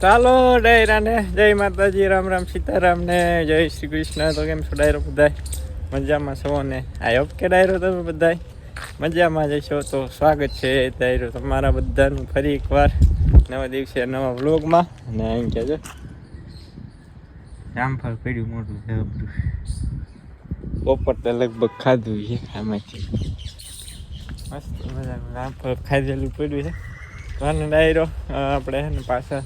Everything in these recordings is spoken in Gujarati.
ચાલો ડાયરા ને જય માતાજી, રામ રામ સીતારામ ને જય શ્રી કૃષ્ણ. તો કેમ છો ડાયરો બધા? મજામાં છો ને? આઈ હોપ કે ડાયરો તમે બધા મજામાં જશો. તો સ્વાગત છે ડાયરો તમારા બધાનું ફરી એકવાર નવા દિવસે નવા વ્લોગમાં. અને અહીં કહેજો જામફળ પડ્યું મોટું છે બધું. બપોર તો લગભગ ખાધું છે આમાંથી મસ્ત મજાનું જામફળ ખાધેલું પડ્યું છે. અને ડાયરો આપણે છે ને પાછા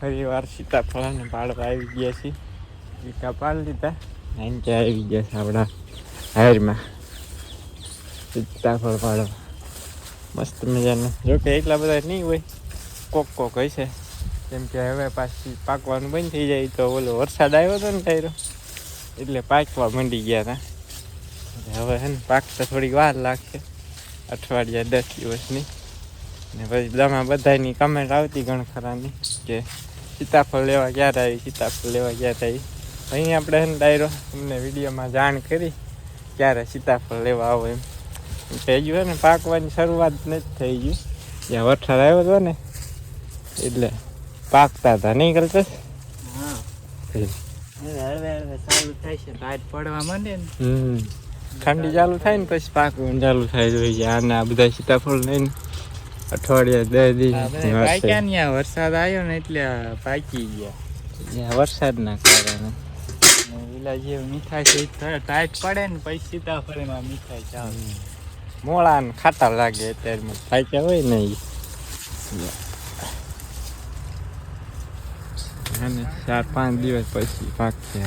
ફરી વાર સીતાફળાને પાડવા આવી ગયા છીએ. ઈટા પાડી લીધા અહીં કે આવી ગયા છે આપણા હારમાં સીતાફળ પાડવા. મસ્ત મજાનું, જોકે એટલા બધા નહીં હોય, કોક હશે. કેમ કે હવે પાછી પાકવાનું બંધ થઈ જાય તો ઓલો વરસાદ આવ્યો હતો ને ડાયરો, એટલે પાકવા માંડી ગયા હતા. હવે છે ને પાકતા થોડીક વાર લાગશે, અઠવાડિયા 10 દિવસની. ને પછી બધાની કમેન્ટ આવતી ઘણા ખરાની કે સીતાફળ લેવા ક્યારે આવી, સીતાફળ લેવા ક્યારે આવી. અહીં આપણે છે ને ડાયરો તમને વિડીયોમાં જાણ કરી ક્યારે સીતાફળ લેવા આવો એમ. થઈ ગયું ને પાકવાની શરૂઆત નથી થઈ ગયું. જ્યાં વરસાદ આવ્યો હતો ને એટલે પાકતા હતા નહીં કરતા. હા હળવે ચાલુ થાય છે, ટાઈટ પડવા માંડે ને. ઠંડી ચાલુ થાય ને પછી પાકવાનું ચાલુ થાય. જોઈએ આને આ બધા સીતાફળ લઈને અઠવાડિયા 10 દિવસ પાક્યા ને વરસાદ આવ્યો ને એટલે પાકી ગયા. વરસાદના કારણે પેલા જે મીઠાઈ છે ટાઈટ પડે ને પછી સીતાફળમાં મીઠાઈ ચાલે. મોળા ને ખાટા લાગે અત્યારે પાક્યા હોય ને અને 4-5 દિવસ પછી પાકશે.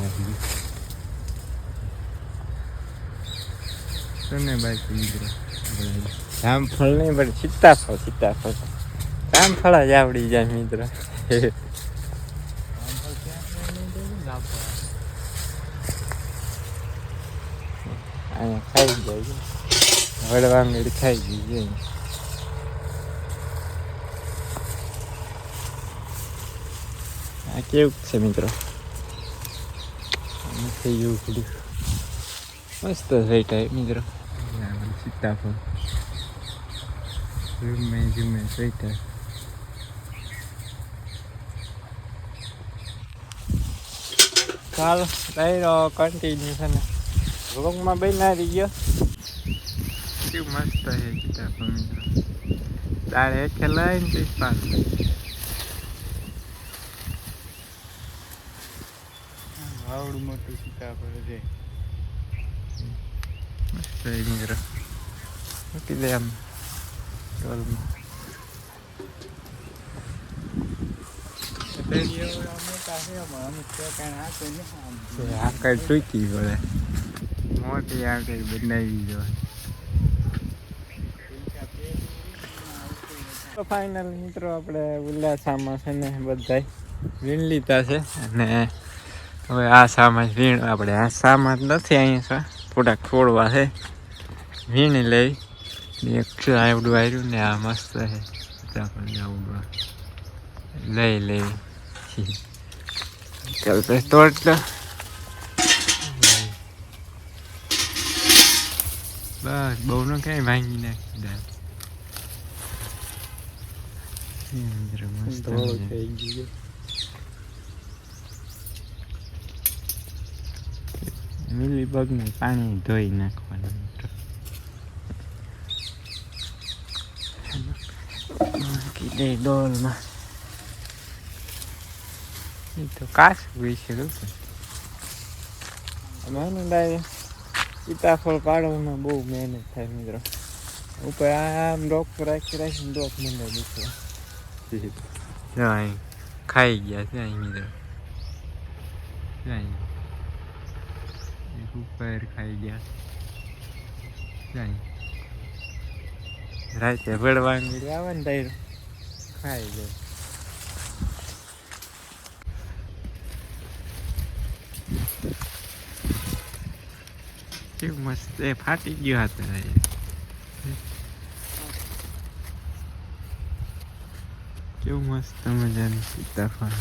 તને બાકી મિત્રો જામફળ નહીં પણ સીતાફળ જામફળ જ આવડી જાય મિત્રો. અહીંયા ખાઈ જાય વડવાંગડી ખાઈ ગઈ જાય. આ કેવું છે મિત્રો, થઈ ગયું મસ્ત થઈ જાય મિત્રો. સીતાફળ જુમે સ્વેટર. ચાલો ડાયરો કન્ટિન્યુ છે ને વ્લોગમાં બનાવી ગયો. કેવું મસ્ત છે સીતાફળ મિત્રો. દાળ હેઠે લઈને પછી પાક આવડું મોટું સીતાફળ છે મસ્ત મિત્રો. મૂકી દે આમ ટોલમાં. આકડ તૂટી પડે, મોટી આકડ બનાવી દો. ફાઇનલ મિત્રો આપણે ઉલ્લાસામાં છે ને બધા વીણ લીધા છે. અને હવે આ સામાં વીણ આપણે આ સામાં જ નથી, અહીંયા થોડાક છોડવા છે વીણી લઈ. એક આવડું આવ્યું ને આ મસ્ત છે આવડું લઈ ચાલ પછી તોડ લો. બસ બહુ ન કઈ ભાંગી નાખી દાળ. મસ્ત થઈ ગયું. મિલી બગને પાણી ધોઈ નાખવાનું. ડોલમાં એ તો કાશ હોય છે. સીતાફળ પાડવામાં બહુ મહેનત થાય મિત્રો. ઉપર આમ ડોક રાખીને ડોક મને દુખે. ખાઈ ગયા છે અહીં મિત્રો. ઉપર ખાઈ ગયા. રાતે વડવાની આવે ને ડાયરો ખાઈ જાય. કેવું મસ્ત એ ફાટી ગયો હતો. કેવું મસ્ત મજાનું સીતાફળ.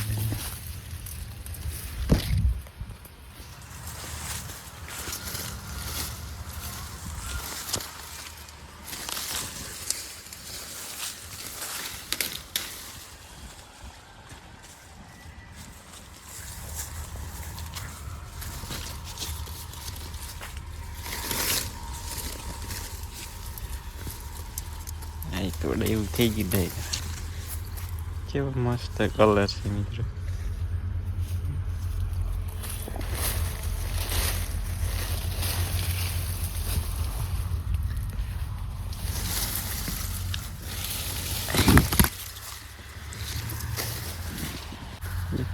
વડે એવું થઈ ગયું ડાયરા. કેવો મસ્ત કલર છે મિત્રો.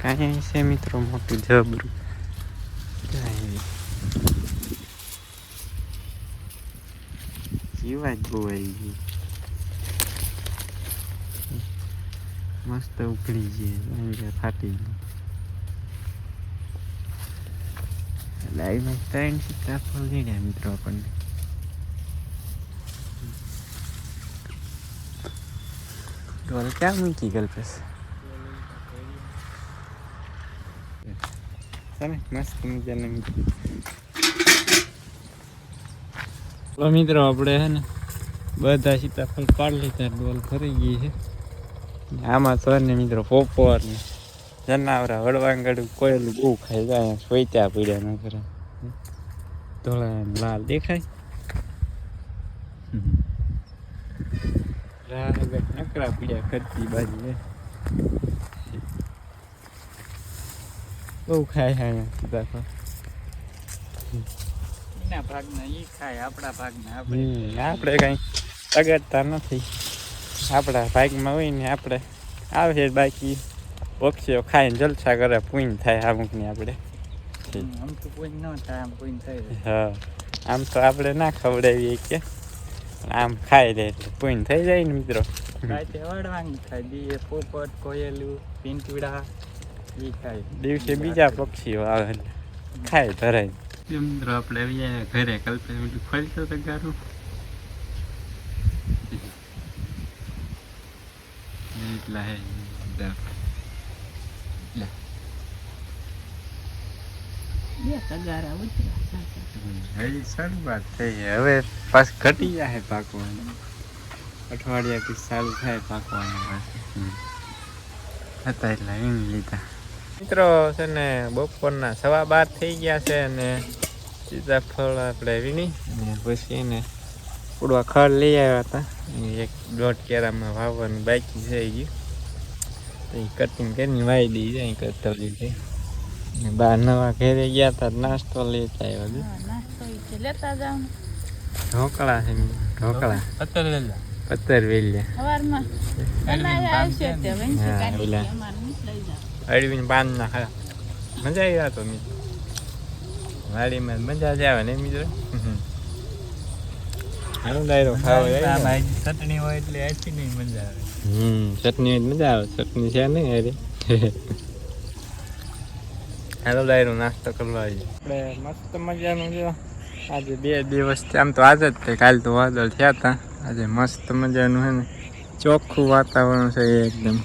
કાંઈ છે મિત્રો મોટું જબરું. જીવા જ બહુ આવી ગઈ. મસ્ત ઉખડી છે ફાટી ગઈ. લાઈવમાં 3 સીતાફળ જઈને મિત્રો આપણને. ડોલ ક્યાં મૂકી ગલ્પેશ? ચાલે મસ્ત મજાના મિત્રો. મિત્રો આપણે હે ને બધા સીતાફળ પાડી લીધા. ડોલ ભરાઈ ગઈ છે. આમાં તો ને મિત્રો પોપર ને જનાવરા વડવાંગડું કોયેલું બહુ ખાઈ જાય. સોઈત્યા પીડ્યા ન કરે. ધોળા લાલ દેખાય. નકરા પીડ્યા ખર્ચી બાજુ બહુ ખાય છે સીતાફળ. એના ભાગના ઈ ખાય, આપણા ભાગના આપણે કઈ તગડતા નથી. આપણા ભાગમાં હોય ને આપણે આવે. બાકી પક્ષીઓ ખાઈને જલસા કરે. પૂન થાય અમુકની આપણે. આમ તો કોઈ ન થાય, આમ કોઈ થાય. હા, આમ તો આપણે ના ખવડાવીએ કે આમ ખાઈ લે એટલે પૂન થઈ જાય ને મિત્રો. વડવાનું ખાય. દીએ પોપટ, કોયેલું, પીંટુડા ઈ ખાય. દિવસે બીજા પક્ષીઓ આવે ખાય ધરાય. મિત્રો આપણે ઘરે કલ્પે બધું ખોલતો તો ગારું એટલા હે. હજી શરૂઆત થઈ. હવે પાછ ઘટી જાય પાકવાનું. અઠવાડિયાથી ચાલુ થાય પાકવાનું પાછું. હતા એટલા વીણી લીધા. મિત્રો છે ને બપોરના 12:15 થઈ ગયા છે. અને સીતાફળ આપણે વીણી અને પછી એને પૂડવા ખડ લઈ આવ્યા હતા. 1.5 કેરામાં વાવવાનું બાકી થઈ ગયું. તો એ કટિંગ કરીને વાવી દઈ જાય કરતા લીધે. અને બહાર નવા ઘેરે ગયા હતા નાસ્તો લેતા આવ્યા. ઢોકળા છે ઢોકળા પત્તરવેલિયા અળવીને પાન ના ખરા. મજા આવી તો મિત્રો વાડીમાં મજા જ આવે ને મિત્રો. ચટણી હોય એટલે આખી નહીં મજા આવે. ચટણી મજા આવે. ચટણી છે નહીં અરે. હાલો ડાયરો નાસ્તો કરવા આવી. આપણે મસ્ત મજાનું છે. આજે 2 દિવસથી આમ તો આજ જ તે કાલ તો વાદળ થયા હતા. આજે મસ્ત મજાનું છે ને ચોખ્ખું વાતાવરણ છે એકદમ.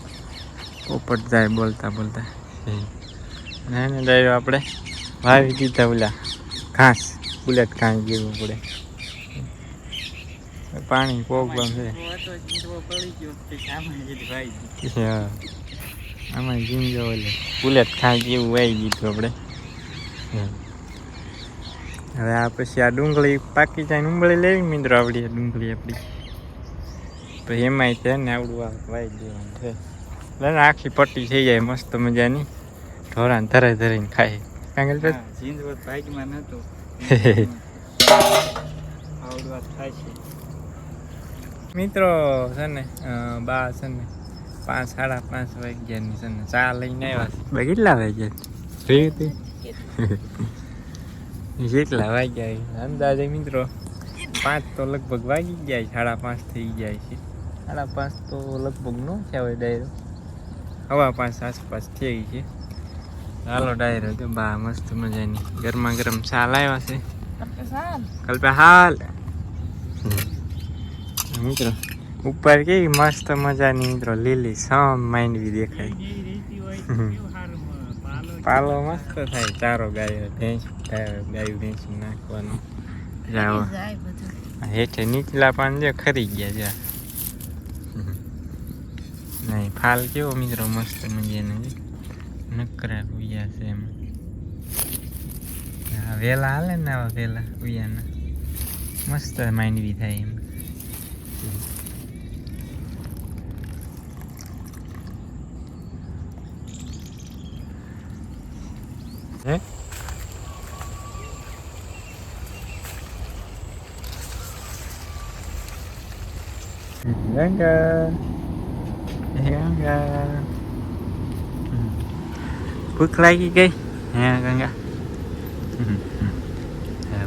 પોપટ જાય બોલતા બોલતા. અને ડાયરો આપણે વાવી દીધા ઓલા ઘાસ. બુલેટ ઘાસ જેવું પડે. પાણી પ્રોબ્લેમ છે. હા, આમાં જીંજો ઓલે બુલેટ ઘાસ જેવું વાવી દીધું આપણે. હવે આ પછી આ ડુંગળી પાકી જાય. ડુંગળી લેવી મિત્રો આવડી. ડુંગળી આપણી પછી એમાંય છે ને આવડું આ વાવી દેવાનું છે. એટલે આખી પટ્ટી થઈ જાય મસ્ત મજાની. ઢોરાને ધરાઈ ધરાઈને ખાય. કાંગલ પે ભાગમાં નતું આવડવા થાય છે. મિત્રો છે ને બા છે ને 5 સાડા 5 વાગ્યાની છે ને ચા લઈને આવ્યા છે. બે કેટલા વાગ્યા જોયું કેટલા વાગ્યા અંદાજે મિત્રો 5 તો લગભગ વાગી ગયા. 5:30 થઈ જાય છે. 5:30 તો લગભગ ન થયા હોય ડાયરો. 5:15 આસપાસ થઈ છે. ચાલો ડાયરો તો બા મસ્ત મજાની ગરમા ગરમ ચા લાવ્યા છે. કલ્પે હાલ મિત્રો ઉપર કેવી મસ્ત મજાની મિત્રો લીલી સમ માંડવી દેખાય. પાલો મસ્ત થાય. ચારો ગાયો ભેંસ નાખવાનો. હેઠે નીચલા પાન જે ખરી ગયા છે. નહીં ફાલ કેવો મિત્રો મસ્ત મજાનો છે. નકરા ઉયા છે એમ. વેલા હાલે ને આવા વેલા ઉયાના મસ્ત માંડવી થાય એમ. હે ગંગા ગંગા ભૂખ લાગી ગઈ હે ગંગા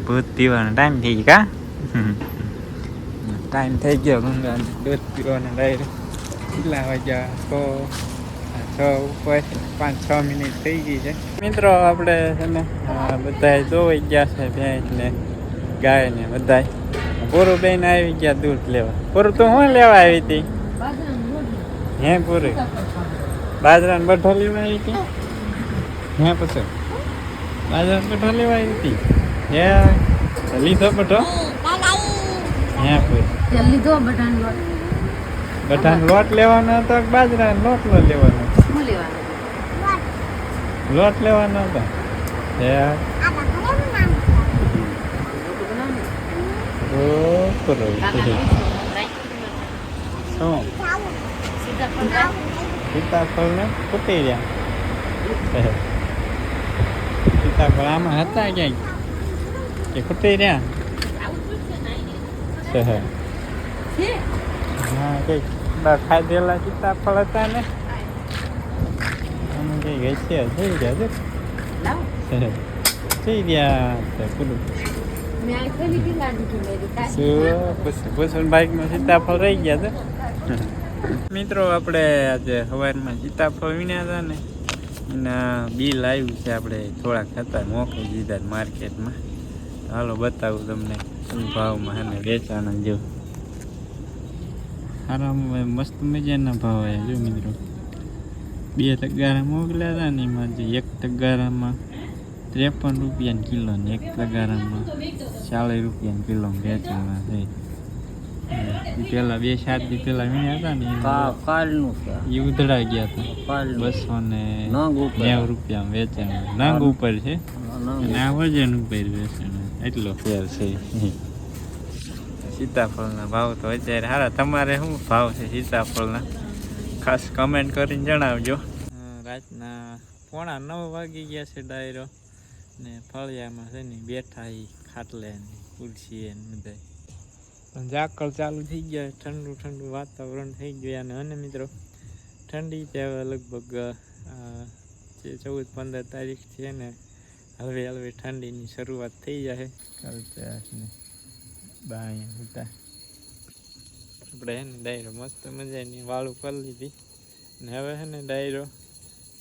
દૂધ પીવાનો ટાઈમ થઈ ગયો કા ટાઈમ થઈ ગયો ગંગા દૂધ પીવાનો ડાયરેક્ટ કેટલા વાગ્યા 6 ઉપર 5-6 મિનિટ થઈ ગઈ છે મિત્રો આપણે છે ને બધા દોવાઈ ગયા છે ભેંસ ને ગાય ને બધા પૂરું બેન આવી ગયા દૂધ લેવા પૂરું તું શું લેવા આવી હતી હે પૂરી બાજરાનો બઠો લેવા આવી હતી હે પછી બાજરાનો બઠો લેવા આવી હતી હે લીધો બઠો હે પૂરી લીધો બટાનો બટાનો લોટ લેવાનો હતો કે બાજરાનો લોટ લેવાનો લોટ લેવાનો હતો હે સીતાફળ ને ફૂટી રહ્યા સીતાફળ આમાં હતા ક્યાંય કે ફૂટી રહ્યા હા કઈક ખાધેલા સીતાફળ હતા ને આમ કઈ ગઈ છે થઈ ગયા છે થઈ ગયા પૂરું બાઈકમાં સીતાફળ રહી ગયા હતા મિત્રો આપણે આજે સવારમાં સીતાફળ વીણ્યા હતા ને એના બિલ આવ્યું છે આપણે થોડાક હતા મોકલી દીધા માર્કેટમાં હાલો બતાવું તમને શું ભાવમાં અને વેચાણા જો સારા મસ્ત મજાના ભાવ આવ્યા જો મિત્રો 2 તગારા મોકલ્યા હતા ને એમાં જે 1 તગારામાં 53 રૂપિયા કિલો ને 1 તગારામાં 40 રૂપિયા કિલો વેચવાના છે પેલા 2-7 દી પેલા વીણ્યા હતા ને એ ઉધડા ગયા હતા 290 રૂપિયા વેચાણા નાંગ ઉપર છે અને આ વજન ઉપર વેચાણા એટલો ફેર છે સીતાફળના ભાવ તો અત્યારે સારા તમારે શું ભાવ છે સીતાફળના ખાસ કમેન્ટ કરીને જણાવજો રાતના 8:45 વાગી ગયા છે ડાયરો ને ફળિયામાં છે ને બેઠા ખાટલે ને ખુરશી ને બધા પણ ઝાકળ ચાલુ થઈ ગયા ઠંડુ ઠંડુ વાતાવરણ થઈ ગયા અને મિત્રો ઠંડી ત્યાં લગભગ 14-15 તારીખ છે ને હળવે હળવે ઠંડીની શરૂઆત થઈ જાય કાલ ને બાયા હતા આપણે હે ને ડાયરો મસ્ત મજાની વાળું કરી લીધી ને હવે હે ને ડાયરો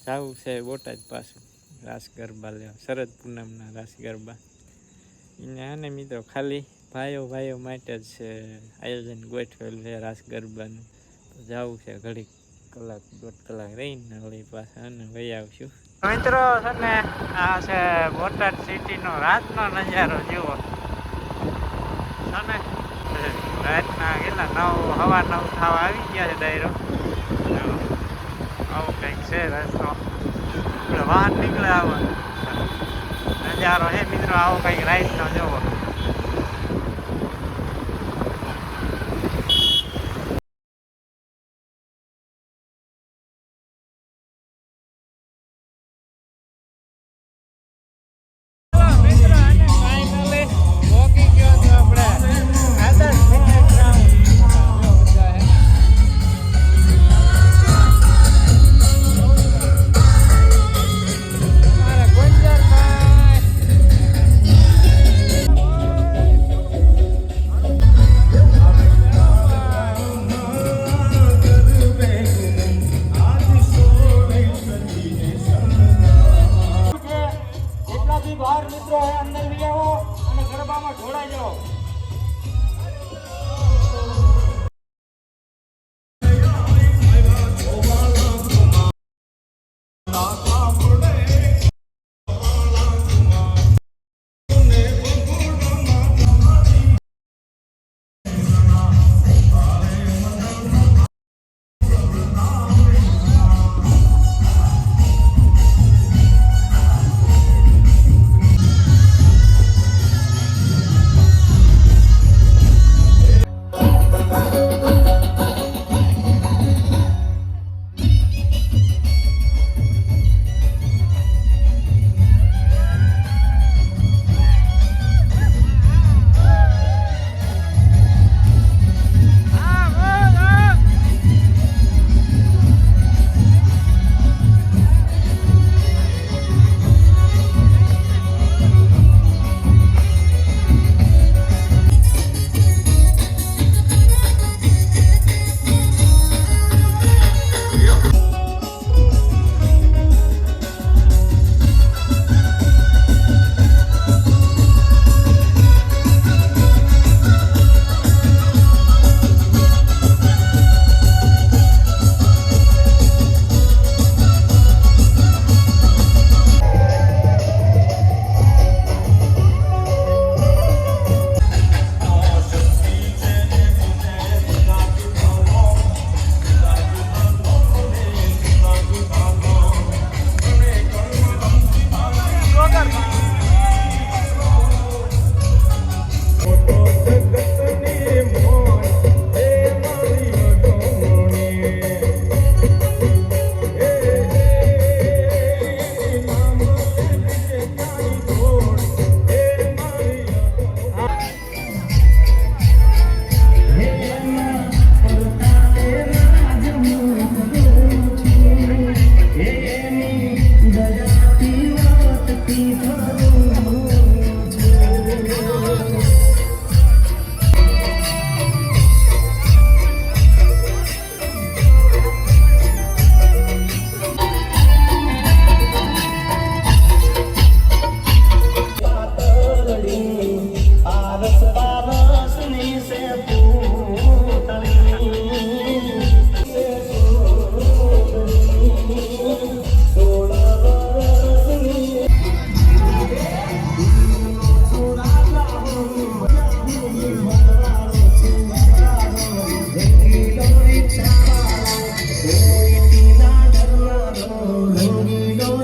જવું છે બોટાદ પાછું રાસ ગરબા લેવા શરદ પૂનમના રાસ ગરબા એને હે ને મિત્રો ખાલી ભાઈઓ માટે જ છે આયોજન ગોઠવેલું છે રાસ ગરબાનું તો જવું છે ઘડીક 1-1.5 કલાક રહીને વળી પાછા અને વહી આવશું મિત્રો છે ને આ છે બોટાદ સિટીનો રાતનો નજારો જુઓ રાતના કેટલા 9 થવા આવી ગયા છે ડાયરો આવું કંઈક છે રસ્તો વાહન નીકળે આવો નજારો હે મિત્રો આવો કંઈક રાતનો જોવો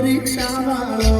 રિક્ષાવાળો